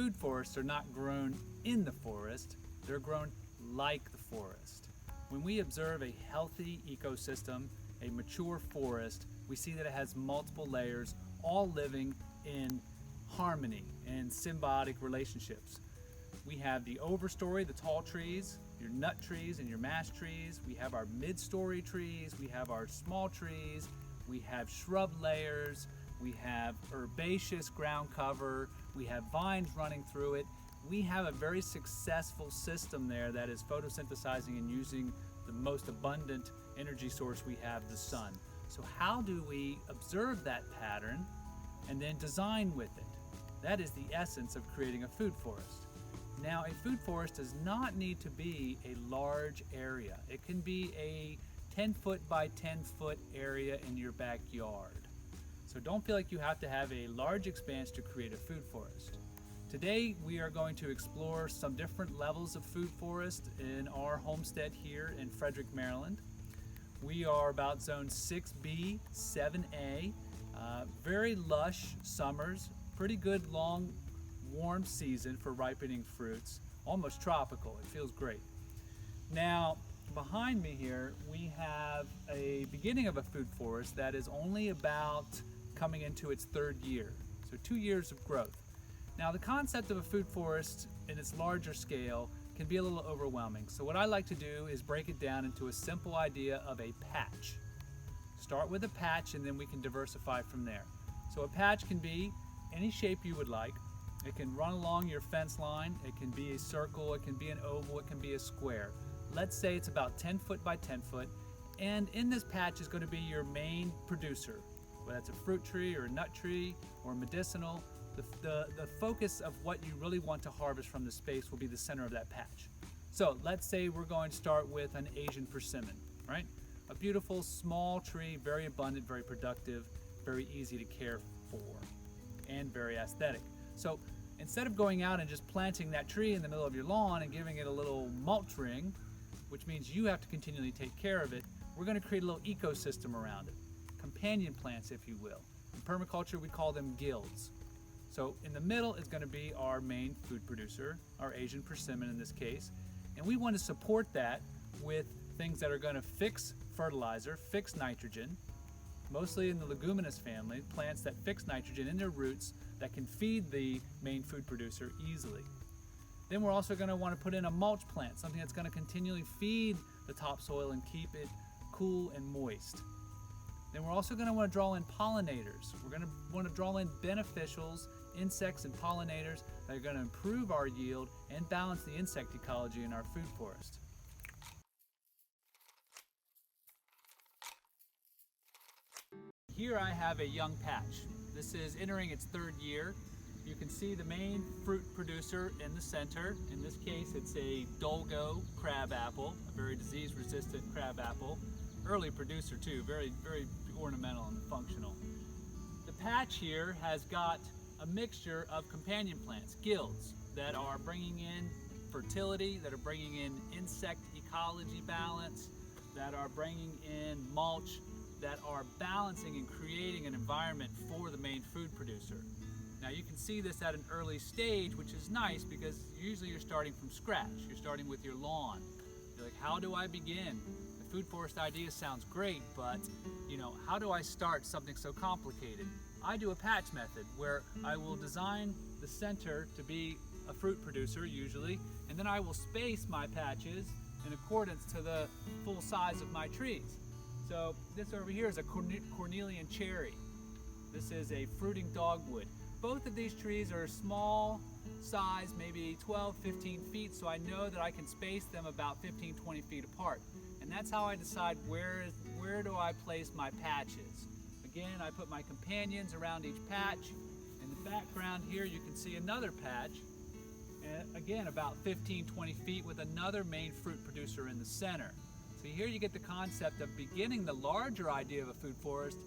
food forests are not grown in the forest, they're grown like the forest. When we observe a healthy ecosystem, a mature forest, we see that it has multiple layers, all living in harmony and symbiotic relationships. We have the overstory, the tall trees, your nut trees and your mash trees. We have our mid-story trees. We have our small trees. We have shrub layers. We have herbaceous ground cover. We have vines running through it. We have a very successful system there that is photosynthesizing and using the most abundant energy source we have, the sun. So how do we observe that pattern and then design with it? That is the essence of creating a food forest. Now, a food forest does not need to be a large area. It can be a 10-foot by 10-foot area in your backyard. So don't feel like you have to have a large expanse to create a food forest. Today, we are going to explore some different levels of food forest in our homestead here in Frederick, Maryland. We are about zone 6B, 7A, very lush summers, pretty good long warm season for ripening fruits, almost tropical. It feels great. Now, behind me here, we have a beginning of a food forest that is only about coming into its third year, so 2 years of growth. Now, the concept of a food forest in its larger scale can be a little overwhelming. So what I like to do is break it down into a simple idea of a patch. Start with a patch and then we can diversify from there. So a patch can be any shape you would like. It can run along your fence line. It can be a circle. It can be an oval. It can be a square. Let's say it's about 10 foot by 10 foot. And in this patch is going to be your main producer, whether that's a fruit tree or a nut tree or medicinal. The focus of what you really want to harvest from the space will be the center of that patch. So let's say we're going to start with an Asian persimmon, right? A beautiful small tree, very abundant, very productive, very easy to care for, and very aesthetic. So instead of going out and just planting that tree in the middle of your lawn and giving it a little mulch ring, which means you have to continually take care of it, we're going to create a little ecosystem around it. Companion plants, if you will. In permaculture, we call them guilds. So in the middle is going to be our main food producer, our Asian persimmon in this case. And we want to support that with things that are going to fix fertilizer, fix nitrogen, mostly in the leguminous family, plants that fix nitrogen in their roots that can feed the main food producer easily. Then we're also going to want to put in a mulch plant, something that's going to continually feed the topsoil and keep it cool and moist. Then we're also going to want to draw in pollinators. We're going to want to draw in beneficials, insects and pollinators that are going to improve our yield and balance the insect ecology in our food forest. Here I have a young patch. This is entering its third year. You can see the main fruit producer in the center. In this case, it's a Dolgo crab apple, a very disease-resistant crab apple. Early producer too, very ornamental and functional. The patch here has got a mixture of companion plants, guilds, that are bringing in fertility, that are bringing in insect ecology balance, that are bringing in mulch, that are balancing and creating an environment for the main food producer. Now you can see this at an early stage, which is nice because usually you're starting from scratch. You're starting with your lawn. You're like, how do I begin? The food forest idea sounds great, but how do I start something so complicated? I do a patch method where I will design the center to be a fruit producer usually, and then I will space my patches in accordance to the full size of my trees. So this over here is a Cornelian cherry. This is a fruiting dogwood. Both of these trees are small size, maybe 12, 15 feet, so I know that I can space them about 15, 20 feet apart. And that's how I decide where do I place my patches. Again, I put my companions around each patch. In the background here, you can see another patch. And again, about 15, 20 feet with another main fruit producer in the center. So here you get the concept of beginning the larger idea of a food forest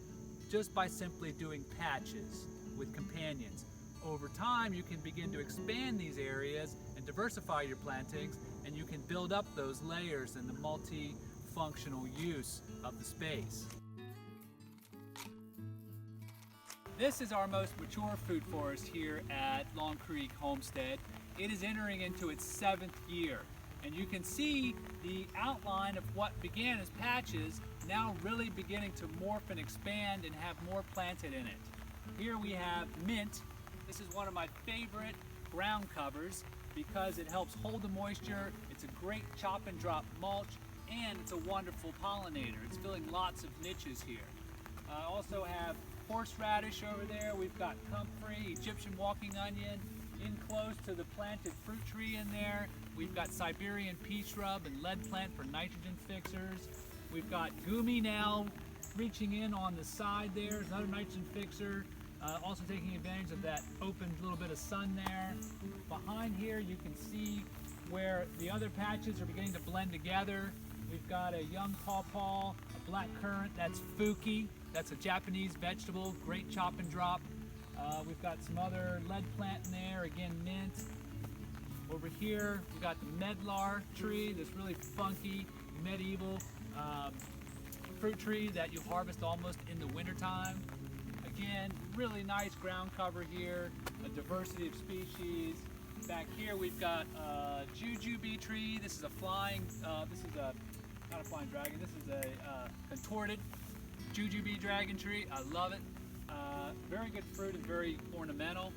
just by simply doing patches with companions. Over time, you can begin to expand these areas and diversify your plantings, and you can build up those layers and the multi-functional use of the space. This is our most mature food forest here at Long Creek Homestead. It is entering into its 7th year, and you can see the outline of what began as patches now really beginning to morph and expand and have more planted in it. Here we have mint. This is one of my favorite ground covers because it helps hold the moisture. It's a great chop and drop mulch, and it's a wonderful pollinator. It's filling lots of niches here. Also have horseradish over there. We've got comfrey, Egyptian walking onion, in close to the planted fruit tree in there. We've got Siberian pea shrub and lead plant for nitrogen fixers. We've got gumi now reaching in on the side there, is another nitrogen fixer. Also taking advantage of that open little bit of sun there. Behind here you can see where the other patches are beginning to blend together. We've got a young pawpaw, a black currant, that's fuki. That's a Japanese vegetable, great chop and drop. We've got some other lead plant in there, again mint. Over here we've got the medlar tree, this really funky medieval fruit tree that you harvest almost in the wintertime. Again, really nice ground cover here, a diversity of species. Back here we've got a jujube tree. This is a flying, not a flying dragon, this is a contorted jujube dragon tree. I love it. Very good fruit and very ornamental.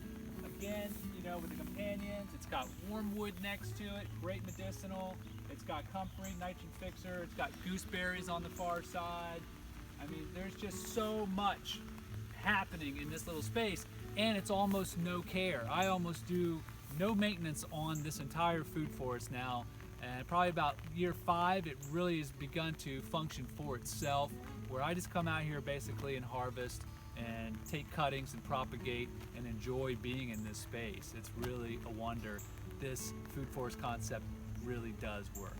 Again, you know, with the companions, it's got wormwood next to it, great medicinal. It's got comfrey, nitrogen fixer. It's got gooseberries on the far side. I mean, there's just so much happening in this little space, and it's almost no care. I almost do no maintenance on this entire food forest now, and probably about year 5 it really has begun to function for itself, where I just come out here basically and harvest and take cuttings and propagate and enjoy being in this space. It's really a wonder. This food forest concept really does work.